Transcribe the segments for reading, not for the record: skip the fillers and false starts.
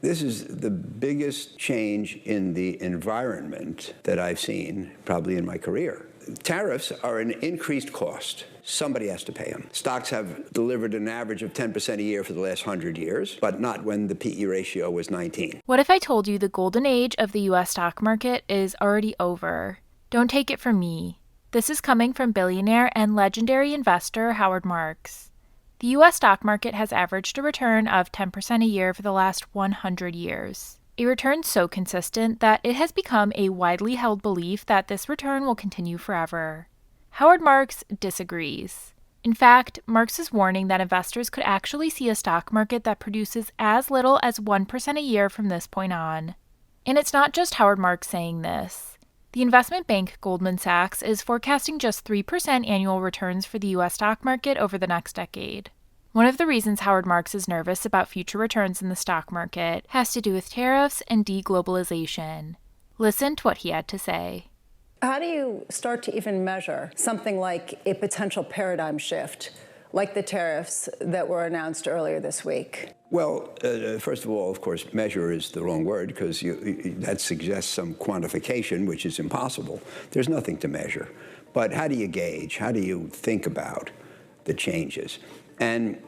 This is the biggest change in the environment that I've seen probably in my career. Tariffs are an increased cost. Somebody has to pay them. Stocks have delivered an average of 10% a year for the last 100 years, but not when the PE ratio was 19. What if I told you the golden age of the U.S. stock market is already over? Don't take it from me. This is coming from billionaire and legendary investor Howard Marks. The U.S. stock market has averaged a return of 10% a year for the last 100 years. A return so consistent that it has become a widely held belief that this return will continue forever. Howard Marks disagrees. In fact, Marks is warning that investors could actually see a stock market that produces as little as 1% a year from this point on. And it's not just Howard Marks saying this. The investment bank Goldman Sachs is forecasting just 3% annual returns for the U.S. stock market over the next decade. One of the reasons Howard Marks is nervous about future returns in the stock market has to do with tariffs and deglobalization. Listen to what he had to say. How do you start to even measure something like a potential paradigm shift, like the tariffs that were announced earlier this week? Well, first of all, of course, measure is the wrong word because that suggests some quantification, which is impossible. There's nothing to measure. But how do you gauge? How do you think about the changes? And,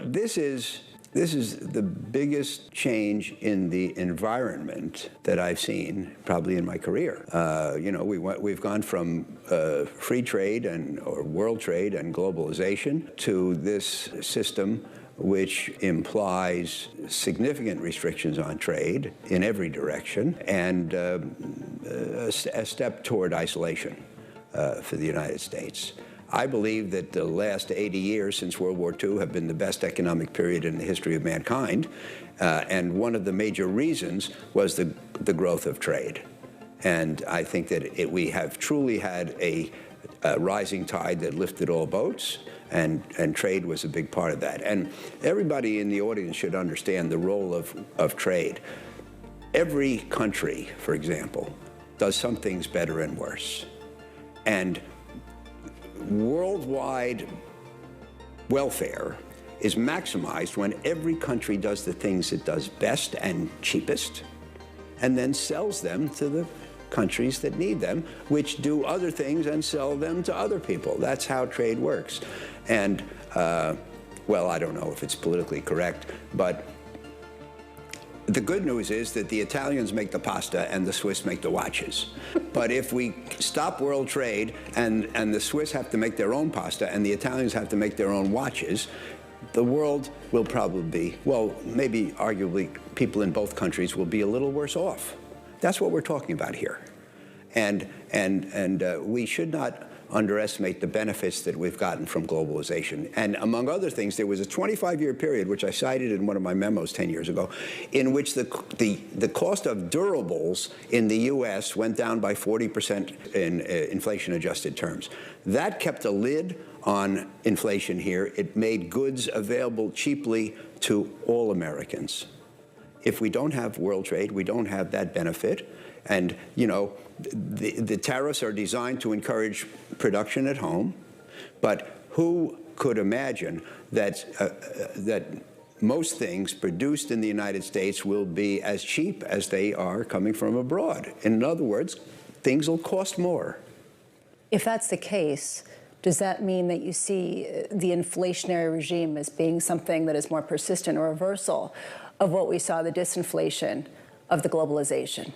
this is the biggest change in the environment that I've seen probably in my career. We've gone from free trade or world trade and globalization to this system which implies significant restrictions on trade in every direction and a step toward isolation for the United States. I believe that the last 80 years since World War II have been the best economic period in the history of mankind, and one of the major reasons was the growth of trade. And I think that we have truly had a rising tide that lifted all boats, and trade was a big part of that. And everybody in the audience should understand the role of trade. Every country, for example, does some things better and worse. And worldwide welfare is maximized when every country does the things it does best and cheapest, and then sells them to the countries that need them, which do other things and sell them to other people. That's how trade works. And, I don't know if it's politically correct, but the good news is that the Italians make the pasta and the Swiss make the watches. But if we stop world trade and the Swiss have to make their own pasta and the Italians have to make their own watches, the world will probably be, maybe arguably people in both countries will be a little worse off. That's what we're talking about here. And we should not underestimate the benefits that we've gotten from globalization. And among other things, there was a 25-year period, which I cited in one of my memos 10 years ago, in which the cost of durables in the U.S. went down by 40% in inflation-adjusted terms. That kept a lid on inflation here. It made goods available cheaply to all Americans. If we don't have world trade, we don't have that benefit. And, the tariffs are designed to encourage production at home, but who could imagine that most things produced in the United States will be as cheap as they are coming from abroad? In other words, things will cost more. If that's the case, does that mean that you see the inflationary regime as being something that is more persistent, or a reversal of what we saw, the disinflation of the globalization?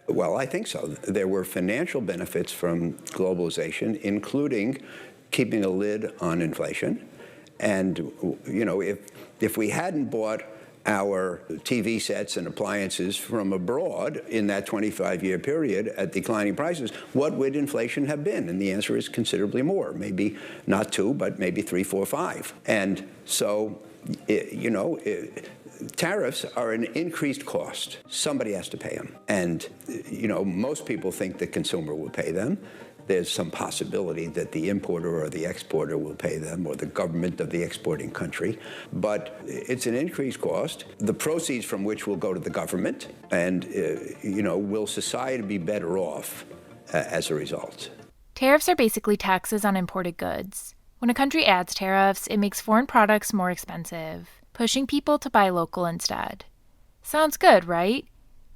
Well, I think so. There were financial benefits from globalization, including keeping a lid on inflation. And, if we hadn't bought our TV sets and appliances from abroad in that 25-year period at declining prices, what would inflation have been? And the answer is considerably more. Maybe not 2, but maybe 3, 4, 5. And so, tariffs are an increased cost. Somebody has to pay them. And, most people think the consumer will pay them. There's some possibility that the importer or the exporter will pay them, or the government of the exporting country. But it's an increased cost, the proceeds from which will go to the government. And, will society be better off as a result? Tariffs are basically taxes on imported goods. When a country adds tariffs, it makes foreign products more expensive, pushing people to buy local instead. Sounds good, right?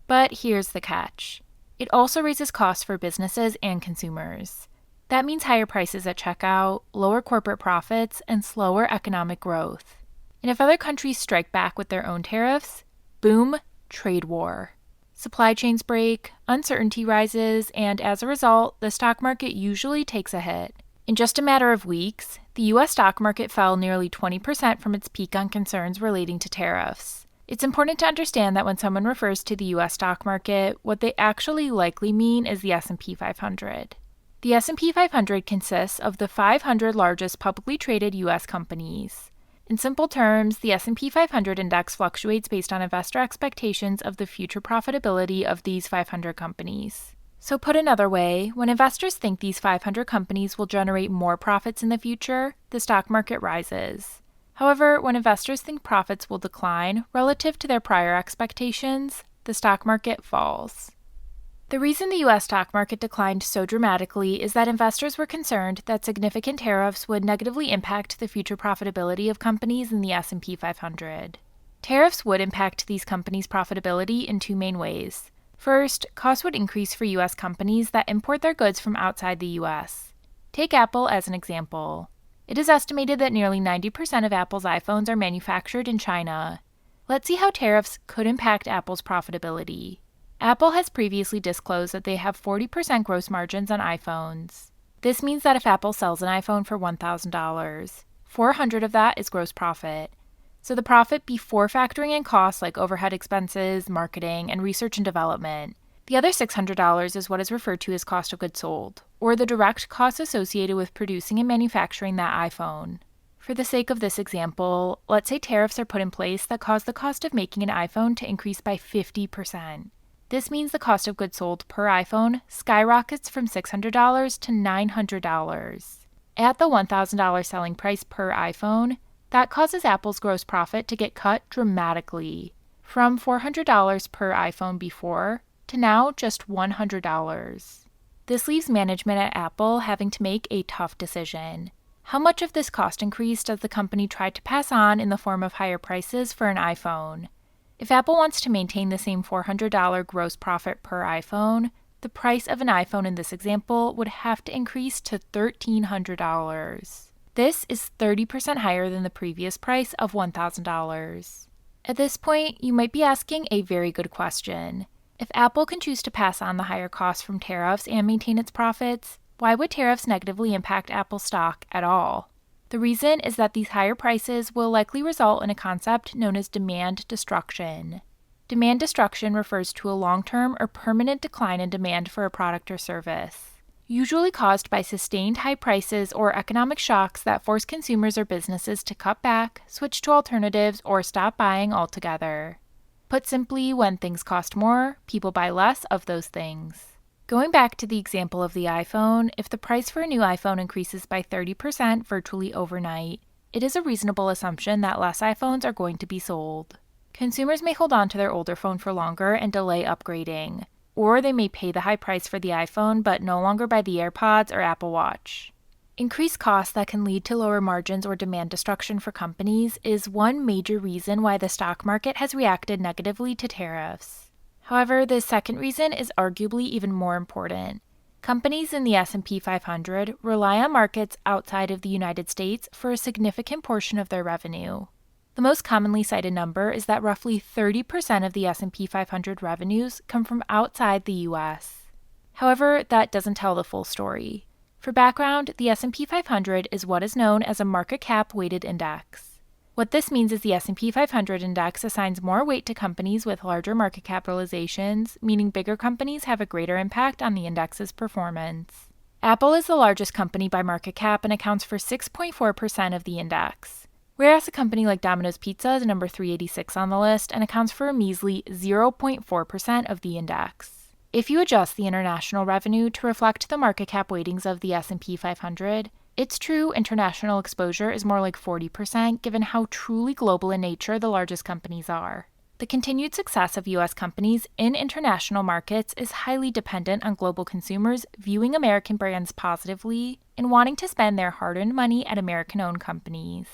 But here's the catch. It also raises costs for businesses and consumers. That means higher prices at checkout, lower corporate profits, and slower economic growth. And if other countries strike back with their own tariffs, boom, trade war. Supply chains break, uncertainty rises, and as a result, the stock market usually takes a hit. In just a matter of weeks, the U.S. stock market fell nearly 20% from its peak on concerns relating to tariffs. It's important to understand that when someone refers to the U.S. stock market, what they actually likely mean is the S&P 500. The S&P 500 consists of the 500 largest publicly traded U.S. companies. In simple terms, the S&P 500 index fluctuates based on investor expectations of the future profitability of these 500 companies. So put another way, when investors think these 500 companies will generate more profits in the future, the stock market rises. However, when investors think profits will decline relative to their prior expectations, the stock market falls. The reason the U.S. stock market declined so dramatically is that investors were concerned that significant tariffs would negatively impact the future profitability of companies in the S&P 500. Tariffs would impact these companies' profitability in two main ways. First, costs would increase for U.S. companies that import their goods from outside the U.S. Take Apple as an example. It is estimated that nearly 90% of Apple's iPhones are manufactured in China. Let's see how tariffs could impact Apple's profitability. Apple has previously disclosed that they have 40% gross margins on iPhones. This means that if Apple sells an iPhone for $1,000, $400 of that is gross profit. So the profit before factoring in costs like overhead expenses, marketing, and research and development. The other $600 is what is referred to as cost of goods sold, or the direct costs associated with producing and manufacturing that iPhone. For the sake of this example, let's say tariffs are put in place that cause the cost of making an iPhone to increase by 50%. This means the cost of goods sold per iPhone skyrockets from $600 to $900. At the $1,000 selling price per iPhone, that causes Apple's gross profit to get cut dramatically, from $400 per iPhone before to now just $100. This leaves management at Apple having to make a tough decision. How much of this cost increase does the company try to pass on in the form of higher prices for an iPhone? If Apple wants to maintain the same $400 gross profit per iPhone, the price of an iPhone in this example would have to increase to $1,300. This is 30% higher than the previous price of $1,000. At this point, you might be asking a very good question. If Apple can choose to pass on the higher costs from tariffs and maintain its profits, why would tariffs negatively impact Apple's stock at all? The reason is that these higher prices will likely result in a concept known as demand destruction. Demand destruction refers to a long-term or permanent decline in demand for a product or service, usually caused by sustained high prices or economic shocks that force consumers or businesses to cut back, switch to alternatives, or stop buying altogether. Put simply, when things cost more, people buy less of those things. Going back to the example of the iPhone, if the price for a new iPhone increases by 30% virtually overnight, it is a reasonable assumption that less iPhones are going to be sold. Consumers may hold on to their older phone for longer and delay upgrading, or they may pay the high price for the iPhone but no longer buy the AirPods or Apple Watch. Increased costs that can lead to lower margins or demand destruction for companies is one major reason why the stock market has reacted negatively to tariffs. However, the second reason is arguably even more important. Companies in the S&P 500 rely on markets outside of the United States for a significant portion of their revenue. The most commonly cited number is that roughly 30% of the S&P 500 revenues come from outside the U.S. However, that doesn't tell the full story. For background, the S&P 500 is what is known as a market cap weighted index. What this means is the S&P 500 index assigns more weight to companies with larger market capitalizations, meaning bigger companies have a greater impact on the index's performance. Apple is the largest company by market cap and accounts for 6.4% of the index, whereas a company like Domino's Pizza is number 386 on the list and accounts for a measly 0.4% of the index. If you adjust the international revenue to reflect the market cap weightings of the S&P 500, its true international exposure is more like 40% given how truly global in nature the largest companies are. The continued success of U.S. companies in international markets is highly dependent on global consumers viewing American brands positively and wanting to spend their hard-earned money at American-owned companies.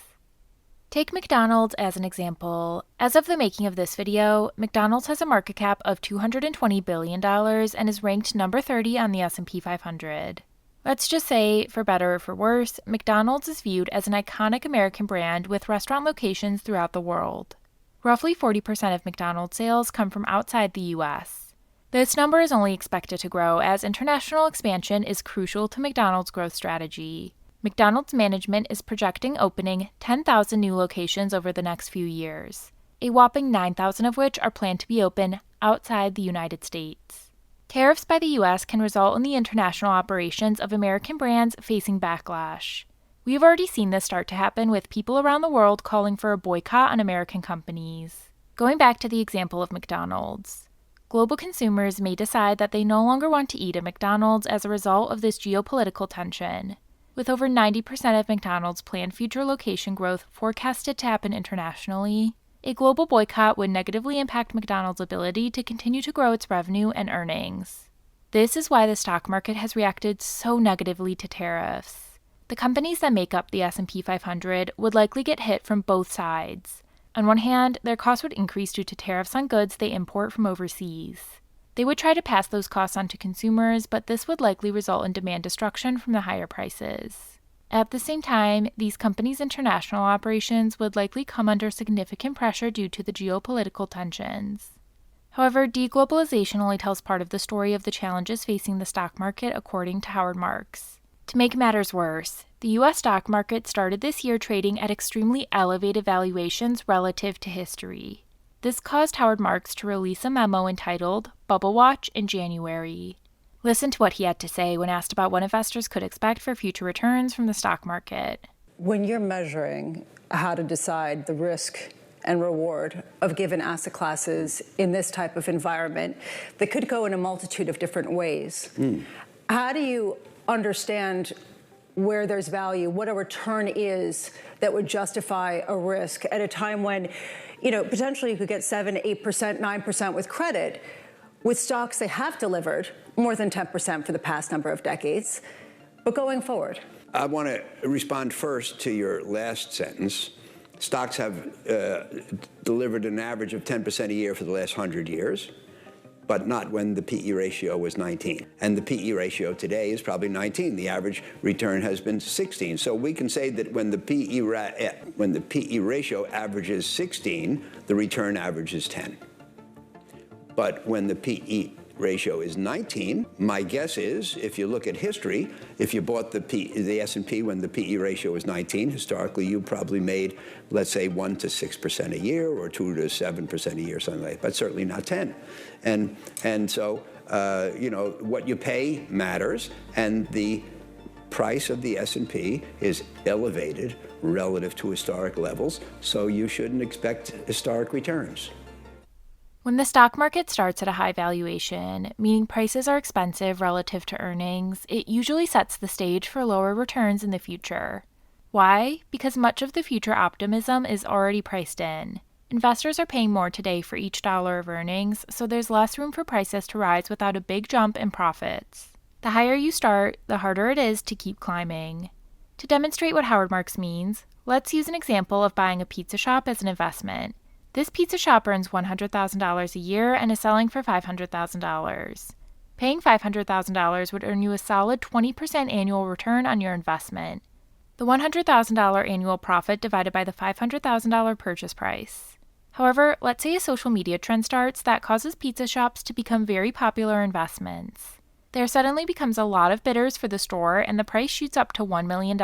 Take McDonald's as an example. As of the making of this video, McDonald's has a market cap of $220 billion and is ranked number 30 on the S&P 500. Let's just say, for better or for worse, McDonald's is viewed as an iconic American brand with restaurant locations throughout the world. Roughly 40% of McDonald's sales come from outside the U.S. This number is only expected to grow as international expansion is crucial to McDonald's growth strategy. McDonald's management is projecting opening 10,000 new locations over the next few years, a whopping 9,000 of which are planned to be open outside the United States. Tariffs by the U.S. can result in the international operations of American brands facing backlash. We have already seen this start to happen with people around the world calling for a boycott on American companies. Going back to the example of McDonald's, global consumers may decide that they no longer want to eat at McDonald's as a result of this geopolitical tension. With over 90% of McDonald's planned future location growth forecasted to happen internationally, a global boycott would negatively impact McDonald's ability to continue to grow its revenue and earnings. This is why the stock market has reacted so negatively to tariffs. The companies that make up the S&P 500 would likely get hit from both sides. On one hand, their costs would increase due to tariffs on goods they import from overseas. They would try to pass those costs on to consumers, but this would likely result in demand destruction from the higher prices. At the same time, these companies' international operations would likely come under significant pressure due to the geopolitical tensions. However, deglobalization only tells part of the story of the challenges facing the stock market, according to Howard Marks. To make matters worse, the U.S. stock market started this year trading at extremely elevated valuations relative to history. This caused Howard Marks to release a memo entitled Bubble Watch in January. Listen to what he had to say when asked about what investors could expect for future returns from the stock market. When you're measuring how to decide the risk and reward of given asset classes in this type of environment, that could go in a multitude of different ways. How do you understand where there's value, what a return is that would justify a risk at a time when, potentially you could get 7, 8%, 9% with credit? With stocks, they have delivered more than 10% for the past number of decades. But going forward, I want to respond first to your last sentence. Stocks have delivered an average of 10% a year for the last 100 years, but not when the PE ratio was 19. And the PE ratio today is probably 19. The average return has been 16. So we can say that when the PE ratio averages 16, the return average is 10. But when the PE ratio is 19, my guess is, if you look at history, if you bought the S&P when the PE ratio was 19, historically you probably made, let's say, 1 to 6% a year or 2 to 7% a year, something like that, but certainly not 10. And so, what you pay matters, and the price of the S&P is elevated relative to historic levels, so you shouldn't expect historic returns. When the stock market starts at a high valuation, meaning prices are expensive relative to earnings, it usually sets the stage for lower returns in the future. Why? Because much of the future optimism is already priced in. Investors are paying more today for each dollar of earnings, so there's less room for prices to rise without a big jump in profits. The higher you start, the harder it is to keep climbing. To demonstrate what Howard Marks means, let's use an example of buying a pizza shop as an investment. This pizza shop earns $100,000 a year and is selling for $500,000. Paying $500,000 would earn you a solid 20% annual return on your investment. The $100,000 annual profit divided by the $500,000 purchase price. However, let's say a social media trend starts that causes pizza shops to become very popular investments. There suddenly becomes a lot of bidders for the store and the price shoots up to $1 million.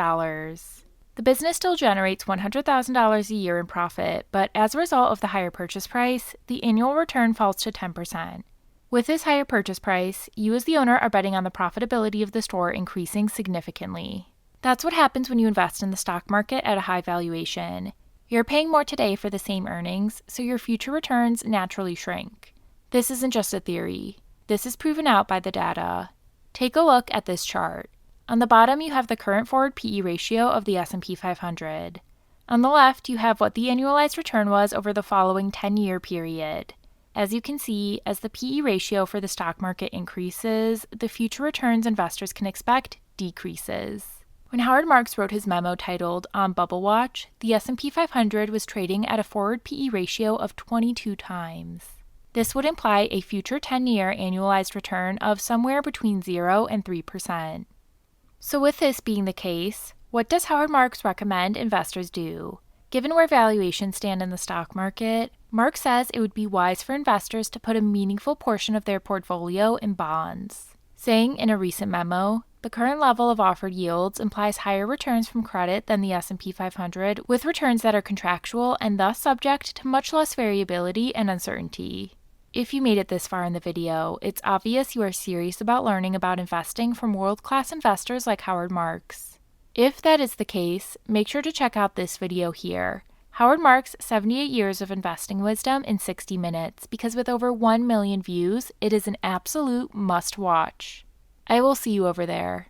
The business still generates $100,000 a year in profit, but as a result of the higher purchase price, the annual return falls to 10%. With this higher purchase price, you as the owner are betting on the profitability of the store increasing significantly. That's what happens when you invest in the stock market at a high valuation. You're paying more today for the same earnings, so your future returns naturally shrink. This isn't just a theory. This is proven out by the data. Take a look at this chart. On the bottom, you have the current forward PE ratio of the S&P 500. On the left, you have what the annualized return was over the following 10-year period. As you can see, as the PE ratio for the stock market increases, the future returns investors can expect decreases. When Howard Marks wrote his memo titled On Bubble Watch, the S&P 500 was trading at a forward PE ratio of 22 times. This would imply a future 10-year annualized return of somewhere between 0 and 3%. So with this being the case, what does Howard Marks recommend investors do? Given where valuations stand in the stock market, Marks says it would be wise for investors to put a meaningful portion of their portfolio in bonds, saying in a recent memo, the current level of offered yields implies higher returns from credit than the S&P 500, with returns that are contractual and thus subject to much less variability and uncertainty. If you made it this far in the video, it's obvious you are serious about learning about investing from world-class investors like Howard Marks. If that is the case, make sure to check out this video here, Howard Marks' 78 Years of Investing Wisdom in 60 Minutes, because with over 1 million views, it is an absolute must-watch. I will see you over there.